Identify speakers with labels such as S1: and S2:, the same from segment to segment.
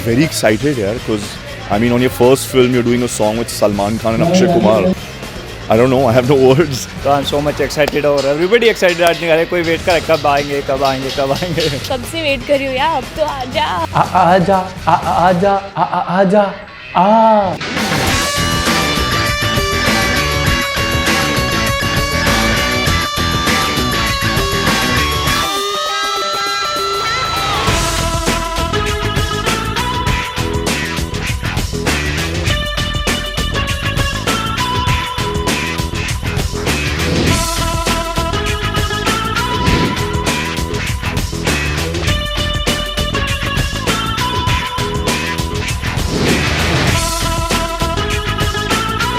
S1: very excited, yaar, because I mean, on your first film, you're doing a song with Salman Khan and Akshay Kumar. I don't know, I have no words.
S2: So I'm so much excited और everybody excited आज निकाले कोई wait कर रहा है कब आएंगे कब आएंगे कब आएंगे
S3: कब से वेट कर रही हूँ यार, अब तो आजा
S4: आजा आजा आजा आ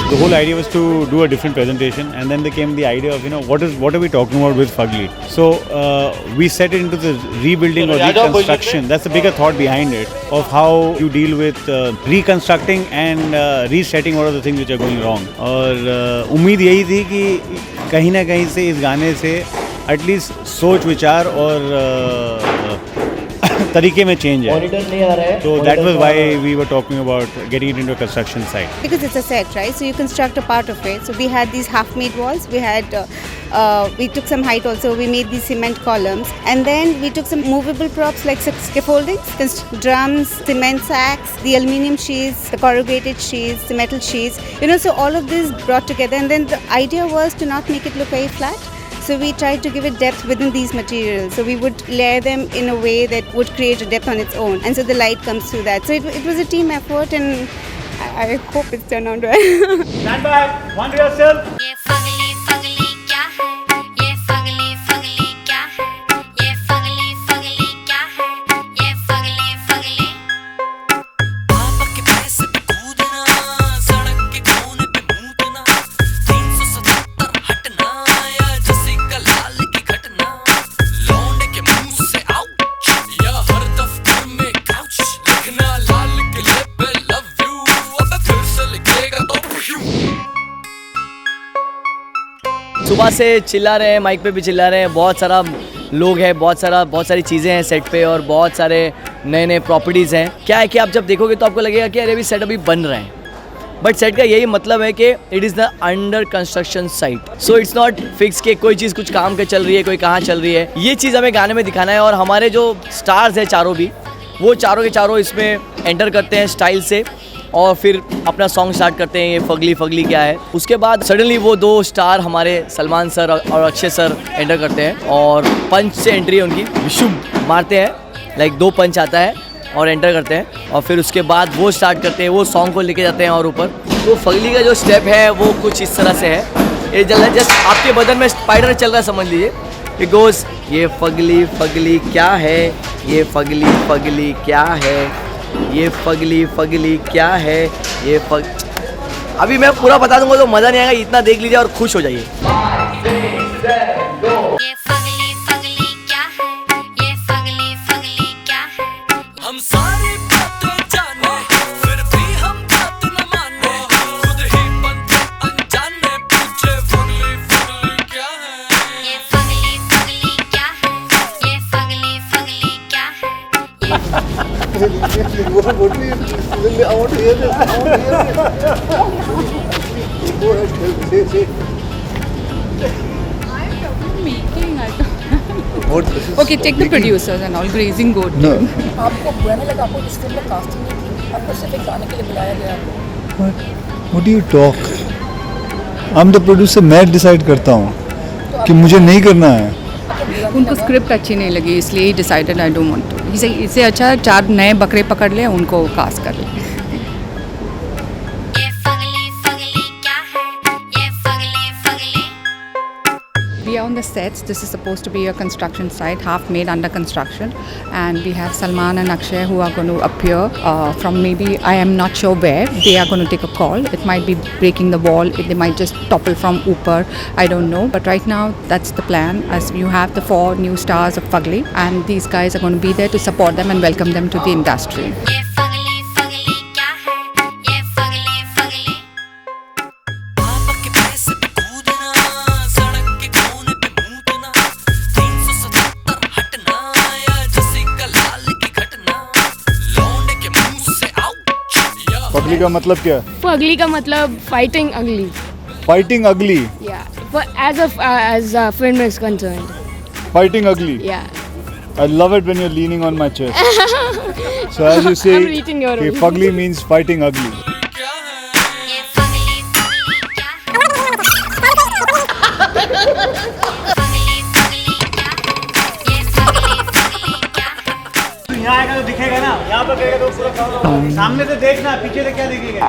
S5: The whole idea was to do a different presentation, and then there came the idea of, what are we talking about with Fugly? So we set it into the rebuilding or reconstruction. That's the bigger thought behind it, of how you deal with reconstructing and resetting what are the things which are going wrong. और उम्मीद यही थी कि कहीं ना कहीं से इस गाने से एटलीस्ट सोच विचार और तरीके में चेंज है. So that was why we were talking about getting it into a construction site.
S6: Because it's a set, right? So you construct a part of it. So we had these half-made walls. We had, we took some height also. We made these cement columns, and then we took some movable props like scaffoldings, drums, cement sacks, the aluminium sheets, the corrugated sheets, the metal sheets. So all of this brought together, and then the idea was to not make it look very flat. So we tried to give it depth within these materials. So we would layer them in a way that would create a depth on its own. And so the light comes through that. So it was a team effort, and I hope it's turned out well.
S2: Stand back, one to yourself.
S3: ये Fugly Fugly क्या है, ये Fugly Fugly क्या है, ये Fugly Fugly क्या है, ये फगली फगली
S7: पापा के पैसे पे कूदना, सड़क के कोने पे मूतना, 377 हटना या जसिका लाल की घटना, लौंडे के मुंह से आउच या हर दफ्तर में काउच, लिखना लाल किले पे लव यू, अब फिर से लिखेगा तो
S8: सुबह से चिल्ला रहे हैं, माइक पे भी चिल्ला रहे हैं, बहुत सारा लोग हैं, बहुत सारी चीज़ें हैं सेट पे और बहुत सारे नए नए प्रॉपर्टीज़ हैं. क्या है कि आप जब देखोगे तो आपको लगेगा कि अरे भी सेट अभी बन रहे हैं, बट सेट का यही मतलब है कि it is the under construction site. So it's not fix कि कोई चीज़ कुछ काम के चल रही है, कोई कहाँ चल रही है. ये चीज़ हमें गाने में दिखाना है और हमारे जो स्टार्स हैं चारों भी, वो चारों के चारों इसमें एंटर करते हैं स्टाइल से और फिर अपना सॉन्ग स्टार्ट करते हैं. ये फगली फगली क्या है. उसके बाद सडनली वो दो स्टार हमारे सलमान सर और अक्षय सर एंटर करते हैं और पंच से एंट्री है उनकी, विशुम मारते हैं, लाइक 2 पंच आता है और एंटर करते हैं और फिर उसके बाद वो स्टार्ट करते हैं, वो सॉन्ग को लेके जाते हैं और ऊपर. तो फगली का जो स्टेप है वो कुछ इस तरह से है. ये जस्ट आपके बदन में स्पाइडर चल रहा है, समझ लीजिए. इट गोज़ ये फगली फगली क्या है, ये फगली फगली क्या है, ये फगली फगली क्या है, ये अभी मैं पूरा बता दूंगा तो मज़ा नहीं आएगा. इतना देख लीजिए और खुश हो जाइए.
S3: ये फगली फगली क्या है, ये फगली फगली क्या है.
S7: हम सारी बातें जाने फिर भी हम बात न माने, खुद ही बनते अनजाने, पूछे फगली फगली क्या है.
S3: ये फगली फगली क्या है, ये फगली फगली क्या है.
S9: Okay, take the producers and all, grazing goat.
S10: आपको बुरा नहीं लगा आपको इस फिल्म में कास्टिंग नहीं की, आपको सिर्फ एक गाने के लिए बुलाया गया?
S11: What do you talk? I'm the producer, मैं डिसाइड करता हूँ कि मुझे नहीं करना है.
S9: उनको स्क्रिप्ट अच्छी नहीं लगी इसलिए ही decided I don't want to. इससे अच्छा 4 नए बकरे पकड़ ले, उनको कास्ट कर ले.
S3: ये फगली फगली क्या है, ये Fugly Fugly.
S9: We are on the sets. This is supposed to be a construction site, half made under construction, and we have Salman and Akshay who are going to appear from maybe, I am not sure where. They are going to take a call. It might be breaking the wall. They might just topple from upper. I don't know. But right now, that's the plan. As you have the 4 new stars of Fugly, and these guys are going to be there to support them and welcome them to the industry.
S3: ये Fugly Fugly क्या है, ये Fugly Fugly.
S7: पापा के पैसे पे कूदना, सड़क के कोने पे मूतना, 377 हटना या जसिका लाल की घटना, लौंडे के मुंह
S11: फगली का मतलब क्या है?
S12: फगली का मतलब fighting ugly.
S11: फाइटिंग अगली.
S12: Yeah. But as a film is concerned.
S11: Fighting अगली.
S12: Yeah.
S11: I love it when you're leaning on my chest. So as you say,
S12: I'm reading your
S11: okay,
S12: own.
S11: fugly means fighting ugly.
S3: ये Fugly Fugly क्या है? Fugly Fugly क्या है? ये Fugly Fugly क्या है?
S5: यहाँ आएगा तो दिखेगा ना, यहाँ पर गएगा तो पूरा सामने से देखना, पीछे से क्या दिखेगा.